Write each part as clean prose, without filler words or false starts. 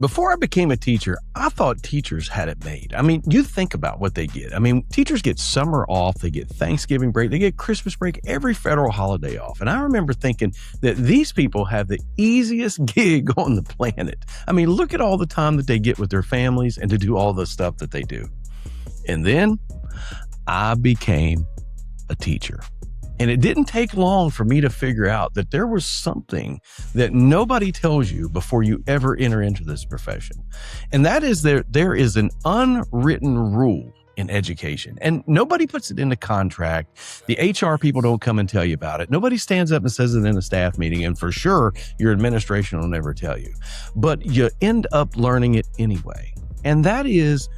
Before I became a teacher, I thought teachers had it made. I mean, you think about what they get. I mean, teachers get summer off, they get Thanksgiving break, they get Christmas break, every federal holiday off. And I remember thinking that these people have the easiest gig on the planet. I mean, look at all the time that they get with their families and to do all the stuff that they do. And then I became a teacher. And it didn't take long for me to figure out that there was something that nobody tells you before you ever enter into this profession. And that is there is an unwritten rule in education. And nobody puts it in the contract. The HR people don't come and tell you about it. Nobody stands up and says it in a staff meeting. And for sure, your administration will never tell you. But you end up learning it anyway. And that is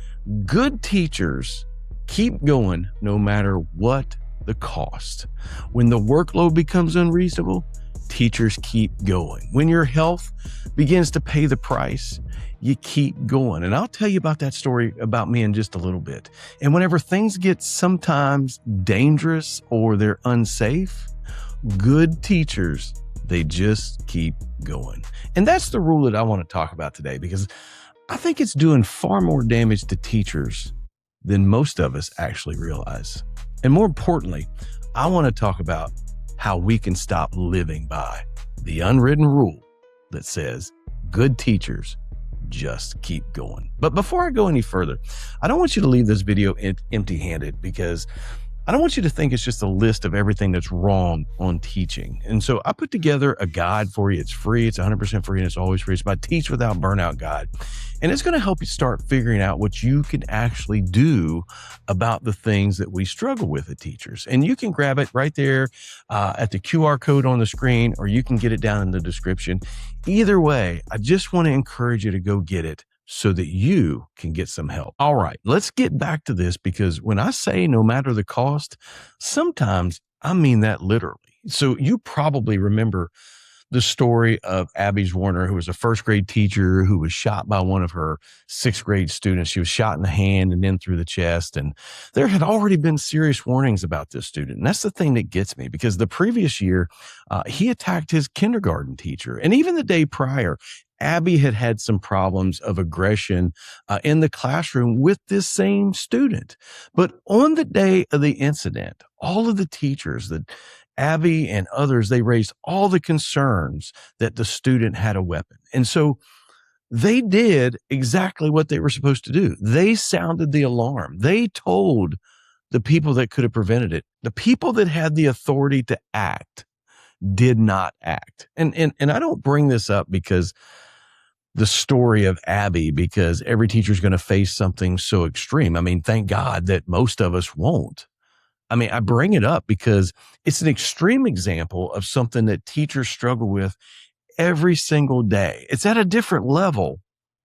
good teachers keep going no matter what the cost. When the workload becomes unreasonable, teachers keep going. When your health begins to pay the price, you keep going. And I'll tell you about that story about me in just a little bit. And whenever things get sometimes dangerous or they're unsafe, good teachers, they just keep going. And that's the rule that I want to talk about today, because I think it's doing far more damage to teachers than most of us actually realize. And more importantly, I want to talk about how we can stop living by the unwritten rule that says good teachers just keep going. But before I go any further, I don't want you to leave this video empty-handed, because I don't want you to think it's just a list of everything that's wrong on teaching. And so I put together a guide for you. It's free. It's 100% free, and it's always free. It's my Teach Without Burnout guide. And it's going to help you start figuring out what you can actually do about the things that we struggle with as teachers. And you can grab it right there at the QR code on the screen, or you can get it down in the description. Either way, I just want to encourage you to go get it so that you can get some help. All right, let's get back to this, because when I say no matter the cost, sometimes I mean that literally. So you probably remember the story of Abby Warner, who was a first grade teacher who was shot by one of her sixth grade students. She was shot in the hand and then through the chest. And there had already been serious warnings about this student. And that's the thing that gets me, because the previous year, he attacked his kindergarten teacher. And even the day prior, Abby had had some problems of aggression in the classroom with this same student. But on the day of the incident, all of the teachers, that Abby and others, they raised all the concerns that the student had a weapon. And so they did exactly what they were supposed to do. They sounded the alarm. They told the people that could have prevented it. The people that had the authority to act did not act. And I don't bring this up because the story of Abby, because every teacher is going to face something so extreme. I mean, thank God that most of us won't. I mean, I bring it up because it's an extreme example of something that teachers struggle with every single day. It's at a different level,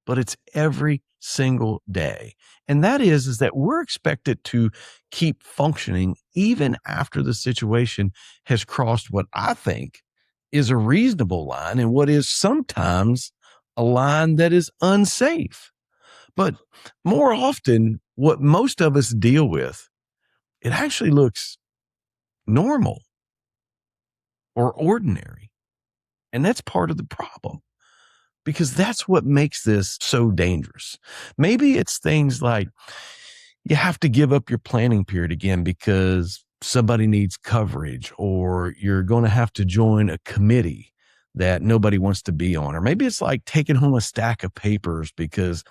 but it's every single day. And that is that we're expected to keep functioning even after the situation has crossed what I think is a reasonable line, and what is sometimes a line that is unsafe. But more often, what most of us deal with, it actually looks normal or ordinary. And that's part of the problem, because that's what makes this so dangerous. Maybe it's things like you have to give up your planning period again because somebody needs coverage, or you're going to have to join a committee that nobody wants to be on. Or maybe it's like taking home a stack of papers because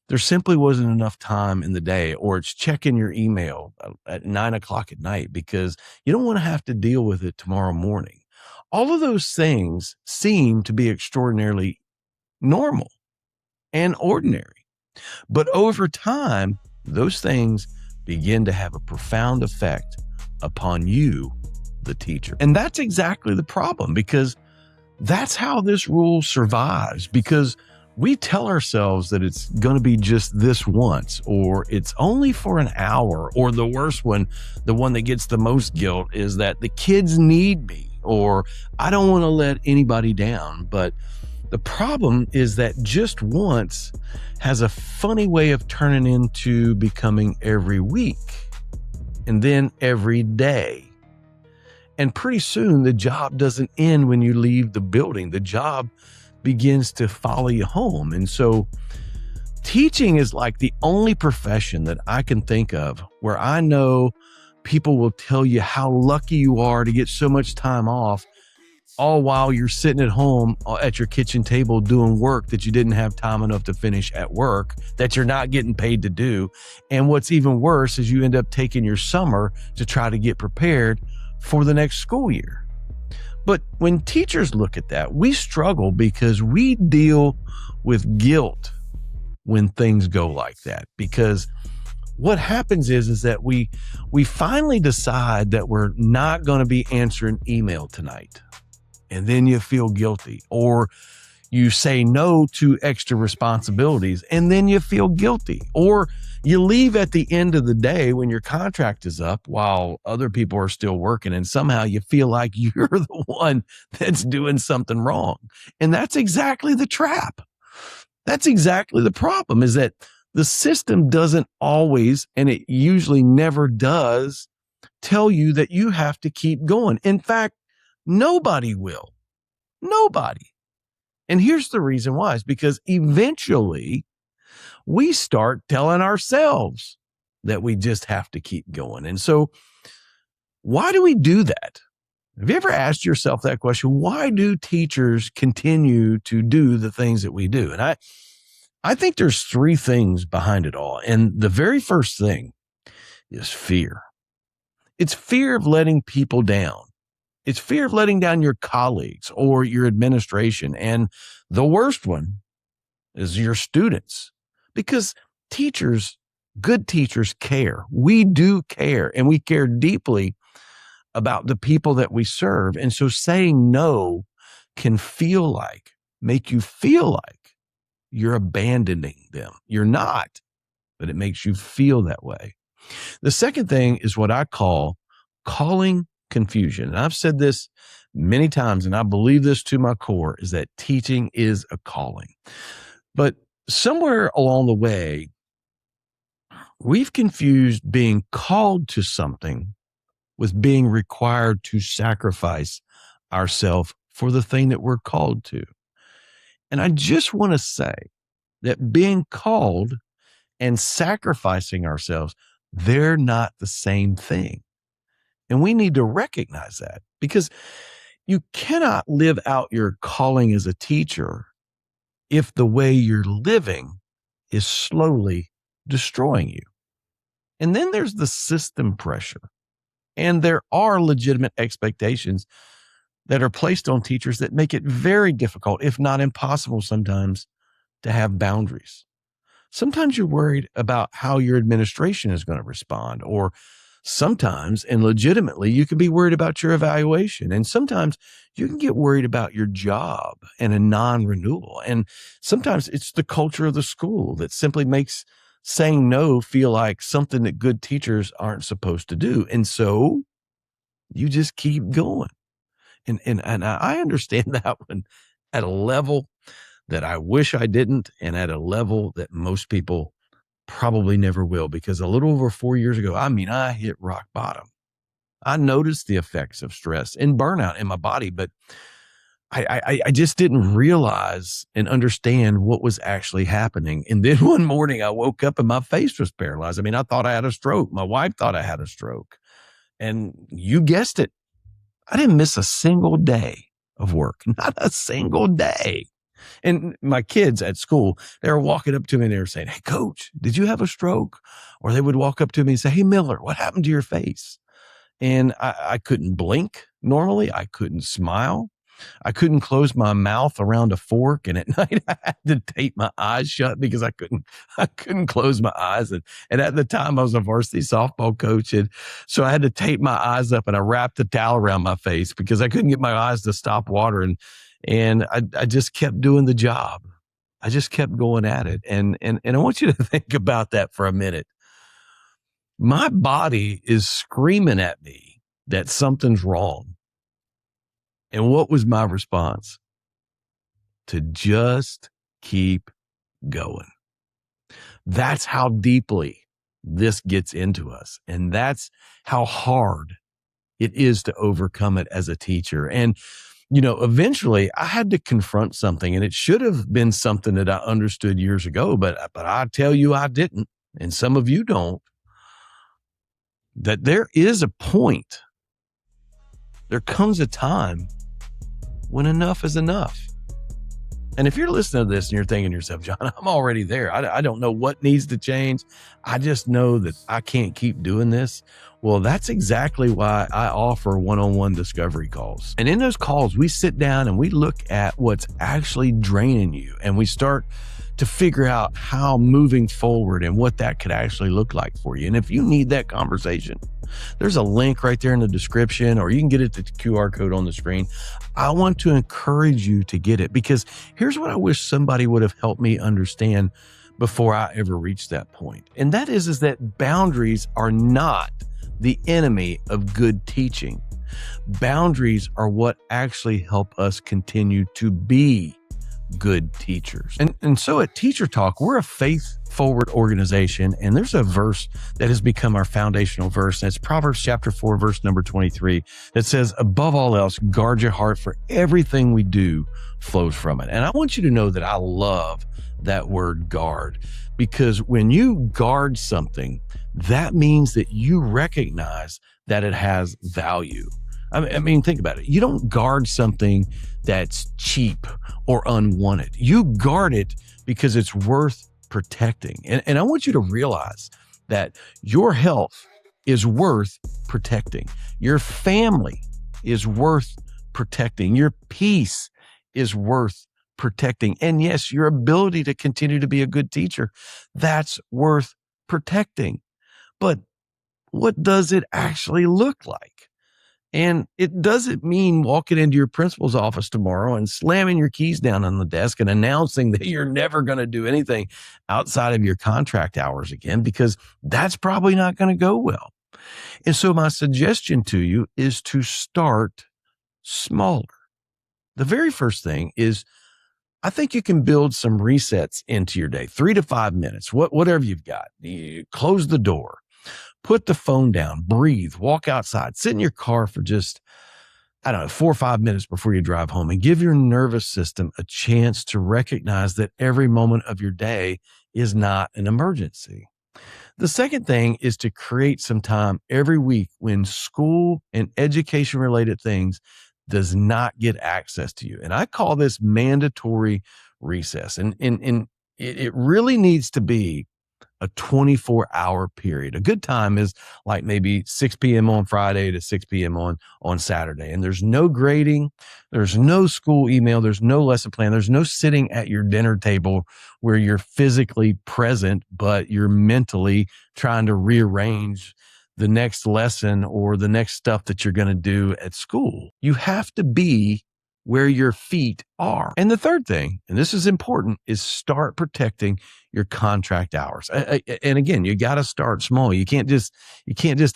there simply wasn't enough time in the day, or it's checking your email at 9 o'clock at night because you don't want to have to deal with it tomorrow morning. All of those things seem to be extraordinarily normal and ordinary. But over time, those things begin to have a profound effect upon you, the teacher. And that's exactly the problem, because that's how this rule survives, because we tell ourselves that it's going to be just this once, or it's only for an hour, or the worst one, the one that gets the most guilt, is that the kids need me, or I don't want to let anybody down. But the problem is that just once has a funny way of turning into becoming every week, and then every day. And pretty soon the job doesn't end when you leave the building. The job begins to follow you home. And so teaching is like the only profession that I can think of where I know people will tell you how lucky you are to get so much time off, all while you're sitting at home at your kitchen table doing work that you didn't have time enough to finish at work, that you're not getting paid to do. And what's even worse is you end up taking your summer to try to get prepared for the next school year. But when teachers look at that, we struggle because we deal with guilt when things go like that. Because what happens is that we finally decide that we're not going to be answering email tonight. And then you feel guilty, or you say no to extra responsibilities and then you feel guilty, or you leave at the end of the day when your contract is up while other people are still working, and somehow you feel like you're the one that's doing something wrong. And that's exactly the trap. That's exactly the problem, is that the system doesn't always, and it usually never does, tell you that you have to keep going. In fact, nobody will. Nobody. And here's the reason why. Is because eventually we start telling ourselves that we just have to keep going. And so why do we do that? Have you ever asked yourself that question? Why do teachers continue to do the things that we do? And I think there's three things behind it all. And the very first thing is fear. It's fear of letting people down. It's fear of letting down your colleagues or your administration. And the worst one is your students, because teachers, good teachers care. We do care, and we care deeply about the people that we serve. And so saying no can make you feel like you're abandoning them. You're not, but it makes you feel that way. The second thing is what I call calling confusion. And I've said this many times, and I believe this to my core, is that teaching is a calling. But somewhere along the way, we've confused being called to something with being required to sacrifice ourselves for the thing that we're called to. And I just want to say that being called and sacrificing ourselves, they're not the same thing. And we need to recognize that, because you cannot live out your calling as a teacher if the way you're living is slowly destroying you. And then there's the system pressure. And there are legitimate expectations that are placed on teachers that make it very difficult, if not impossible sometimes, to have boundaries. Sometimes you're worried about how your administration is going to respond, or sometimes, and legitimately, you can be worried about your evaluation. And sometimes you can get worried about your job and a non-renewal. And sometimes it's the culture of the school that simply makes saying no feel like something that good teachers aren't supposed to do. And so you just keep going. And I understand that one at a level that I wish I didn't, and at a level that most people probably never will, because a little over 4 years ago, I hit rock bottom. I noticed the effects of stress and burnout in my body, but I just didn't realize and understand what was actually happening. And then one morning I woke up and my face was paralyzed. I thought I had a stroke. My wife thought I had a stroke. And you guessed it, I didn't miss a single day of work, not a single day. And my kids at school, they were walking up to me and they were saying, "Hey, coach, did you have a stroke?" Or they would walk up to me and say, "Hey, Miller, what happened to your face?" And I couldn't blink normally. I couldn't smile. I couldn't close my mouth around a fork. And at night I had to tape my eyes shut because I couldn't close my eyes. And at the time I was a varsity softball coach. And so I had to tape my eyes up and I wrapped a towel around my face because I couldn't get my eyes to stop watering. And I just kept doing the job. I just kept going at it. And I want you to think about that for a minute. My body is screaming at me that something's wrong. And what was my response? To just keep going. That's how deeply this gets into us. And that's how hard it is to overcome it as a teacher. And Eventually I had to confront something, and it should have been something that I understood years ago, but I tell you, I didn't. And some of you don't, that there is a point. There comes a time when enough is enough. And if you're listening to this and you're thinking to yourself, John, I'm already there. I don't know what needs to change. I just know that I can't keep doing this. Well, that's exactly why I offer one-on-one discovery calls. And in those calls, we sit down and we look at what's actually draining you. And we start to figure out how moving forward and what that could actually look like for you. And if you need that conversation, there's a link right there in the description, or you can get it at the QR code on the screen. I want to encourage you to get it, because here's what I wish somebody would have helped me understand before I ever reached that point. And that is that boundaries are not the enemy of good teaching. Boundaries are what actually help us continue to be good teachers. And so at Teacher Talk, we're a faith-forward organization, and there's a verse that has become our foundational verse, and it's Proverbs chapter 4, verse number 23, that says, above all else, guard your heart, for everything we do flows from it. And I want you to know that I love that word guard, because when you guard something, that means that you recognize that it has value. I mean, think about it. You don't guard something that's cheap or unwanted. You guard it because it's worth protecting. And I want you to realize that your health is worth protecting. Your family is worth protecting. Your peace is worth protecting. And yes, your ability to continue to be a good teacher, that's worth protecting. But what does it actually look like? And it doesn't mean walking into your principal's office tomorrow and slamming your keys down on the desk and announcing that you're never going to do anything outside of your contract hours again, because that's probably not going to go well. And so my suggestion to you is to start smaller. The very first thing is, I think you can build some resets into your day, 3 to 5 minutes, whatever you've got. You close the door. Put the phone down, breathe, walk outside, sit in your car for just, 4 or 5 minutes before you drive home, and give your nervous system a chance to recognize that every moment of your day is not an emergency. The second thing is to create some time every week when school and education related things does not get access to you. And I call this mandatory recess. And it really needs to be a 24-hour period. A good time is like maybe 6 p.m. on Friday to 6 p.m. on Saturday. And there's no grading. There's no school email. There's no lesson plan. There's no sitting at your dinner table where you're physically present, but you're mentally trying to rearrange the next lesson or the next stuff that you're going to do at school. You have to be where your feet are. And the third thing, and this is important, is start protecting your contract hours. And again, you got to start small. You can't just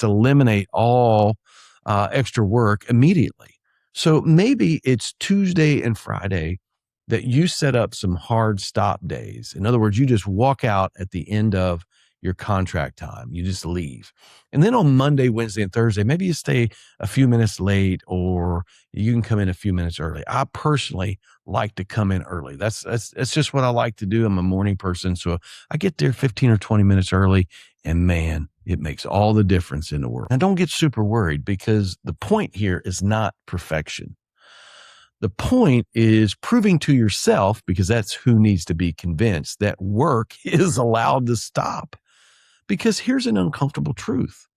eliminate all extra work immediately. So maybe it's Tuesday and Friday that you set up some hard stop days. In other words, you just walk out at the end of your contract time. You just leave. And then on Monday, Wednesday, and Thursday, maybe you stay a few minutes late, or you can come in a few minutes early. I personally like to come in early. That's just what I like to do. I'm a morning person. So I get there 15 or 20 minutes early, and man, it makes all the difference in the world. Now, don't get super worried, because the point here is not perfection. The point is proving to yourself, because that's who needs to be convinced, that work is allowed to stop. Because here's an uncomfortable truth.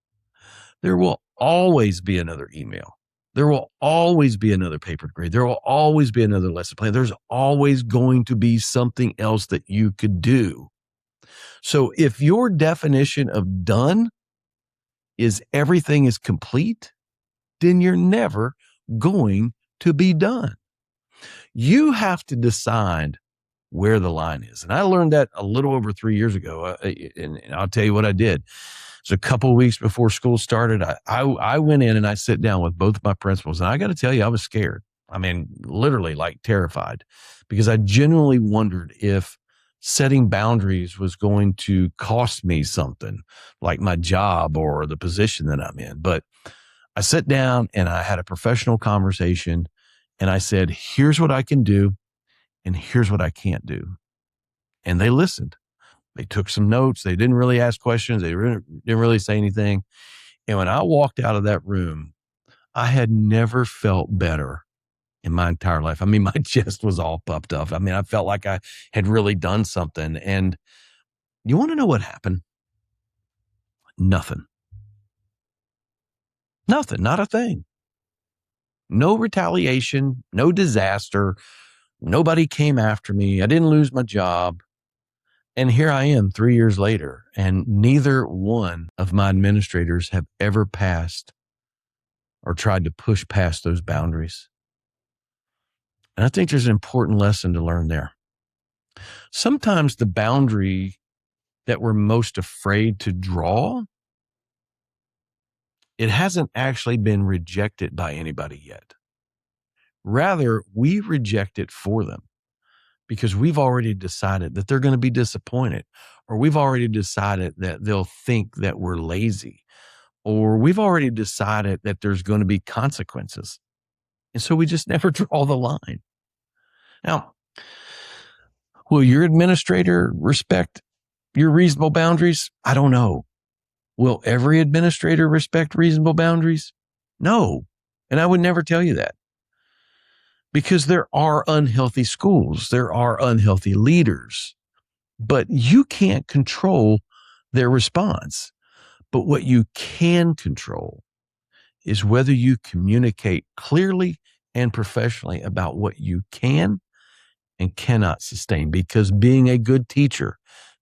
There will always be another email. There will always be another paper to grade. There will always be another lesson plan. There's always going to be something else that you could do. So if your definition of done is everything is complete, then you're never going to be done. You have to decide where the line is. And I learned that a little over 3 years ago. And I'll tell you what I did. So a couple of weeks before school started, I went in and I sat down with both of my principals. And I got to tell you, I was scared. I mean, literally like terrified, because I genuinely wondered if setting boundaries was going to cost me something, like my job or the position that I'm in. But I sat down and I had a professional conversation, And I said, here's what I can do, and here's what I can't do. And they listened. They took some notes. They didn't really ask questions. They didn't really say anything. And when I walked out of that room, I had never felt better in my entire life. I mean, my chest was all puffed up. I mean, I felt like I had really done something. And you want to know what happened? Nothing. Nothing. Not a thing. No retaliation, no disaster. Nobody came after me. I didn't lose my job. And here I am 3 years later, and neither one of my administrators have ever passed or tried to push past those boundaries. And I think there's an important lesson to learn there. Sometimes the boundary that we're most afraid to draw, it hasn't actually been rejected by anybody yet. Rather, we reject it for them because we've already decided that they're going to be disappointed, or we've already decided that they'll think that we're lazy, or we've already decided that there's going to be consequences. And so we just never draw the line. Now, will your administrator respect your reasonable boundaries? I don't know. Will every administrator respect reasonable boundaries? No. And I would never tell you that, because there are unhealthy schools. There are unhealthy leaders, but you can't control their response. But what you can control is whether you communicate clearly and professionally about what you can and cannot sustain, because being a good teacher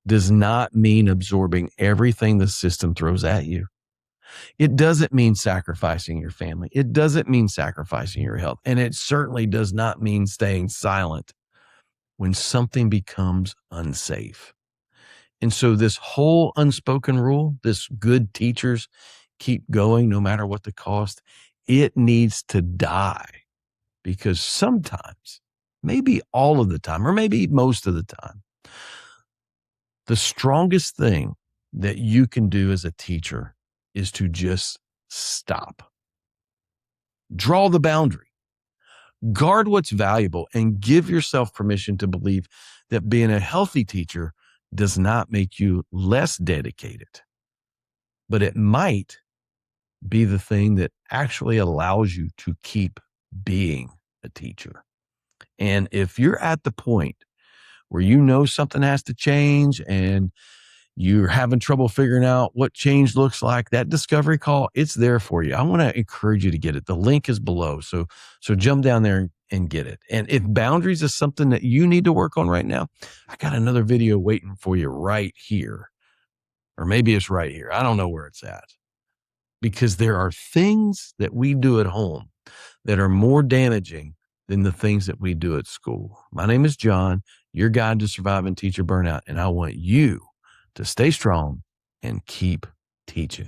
does not mean absorbing everything the system throws at you. It doesn't mean sacrificing your family. It doesn't mean sacrificing your health. And it certainly does not mean staying silent when something becomes unsafe. And so this whole unspoken rule, this good teachers keep going no matter what the cost, it needs to die, because sometimes, maybe all of the time, or maybe most of the time, the strongest thing that you can do as a teacher is to just stop. Draw the boundary. Guard what's valuable and give yourself permission to believe that being a healthy teacher does not make you less dedicated, but it might be the thing that actually allows you to keep being a teacher. And if you're at the point where you know something has to change and you're having trouble figuring out what change looks like, that discovery call, it's there for you. I want to encourage you to get it. The link is below. So jump down there and get it. And if boundaries is something that you need to work on right now, I got another video waiting for you right here. Or maybe it's right here. I don't know where it's at. Because there are things that we do at home that are more damaging than the things that we do at school. My name is John, your guide to surviving teacher burnout, and I want you to stay strong and keep teaching.